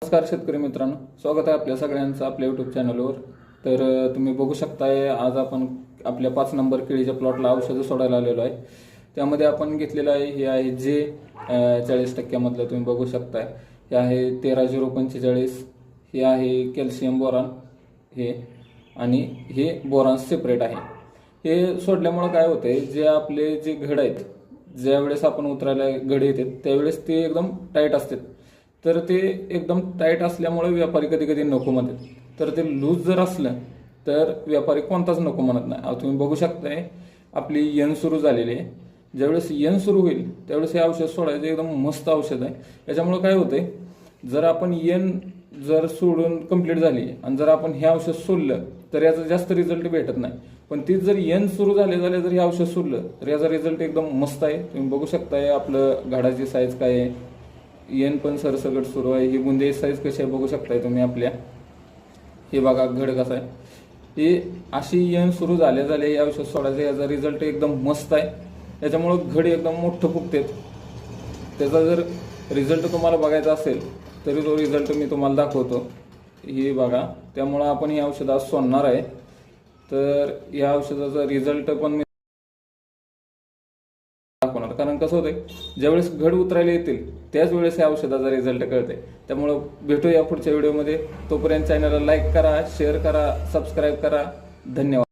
नमस्कार शेतकरी मित्रांनो, स्वागत आहे आपल्या सगळ्यांचं आपल्या यूट्यूब चॅनलवर. तर तुम्ही बघू शकताय, आज आपण आपल्या 5 नंबर केळीच्या प्लॉटला औषधं सोडायला आलेलो आहे. त्यामध्ये आपण घेतलेलं आहे हे आहे जे 40% तुम्ही बघू शकताय. हे आहे 13-0-45. हे आहे कॅल्शियम बोरान हे, आणि हे बोरान सेपरेट आहे. हे सोडल्यामुळे काय होतंय, जे आपले जे घड आहेत, ज्यावेळेस आपण उतरायला घड येतात त्यावेळेस ते एकदम टाईट असतात. तर ते एकदम टाईट असल्यामुळे व्यापारी कधी कधी नको म्हणतात. तर ते लूज जर असलं तर व्यापारी कोणताच नको म्हणत नाही. तुम्ही बघू शकताय आपली यन सुरू झालेली आहे. ज्यावेळेस यन सुरू होईल त्यावेळेस हे औषध सोडायचं एकदम मस्त औषध आहे. याच्यामुळे काय होतंय, जर आपण यन जर सोडून कंप्लीट झाली आणि जर आपण हे औषध सोडलं तर याचा जास्त रिझल्ट भेटत नाही. पण तीच जर यन सुरू झाले जर हे औषध सोडलं तर याचा रिझल्ट एकदम मस्त आहे. तुम्ही बघू शकताय आपलं घडाची साईज काय आहे, येन पण सरसकट सुरू आहे. ही बुंदे साईज कशी आहे बघू शकताय तुम्ही आपल्या. हे बघा घड कसा आहे. हे अशी येन सुरू झाल्या हे औषध सोडायचं, याचा रिझल्ट एकदम मस्त आहे. याच्यामुळं घड एकदम मोठं फुगतात. त्याचा जर रिझल्ट तुम्हाला बघायचा असेल तरी तो रिझल्ट मी तुम्हाला दाखवतो. हे बघा, त्यामुळं आपण ही औषध आज सोडणार आहे. तर या औषधाचा रिझल्ट पण मी दाखवणार, कारण कसं होतंय, ज्यावेळेस घड उतरायला येतील त्याच वेळेस या औषधाचा रिझल्ट कळते. त्यामुळं भेटूया पुढच्या व्हिडिओमध्ये. तोपर्यंत चॅनलला लाईक करा, शेअर करा, सबस्क्राईब करा. धन्यवाद.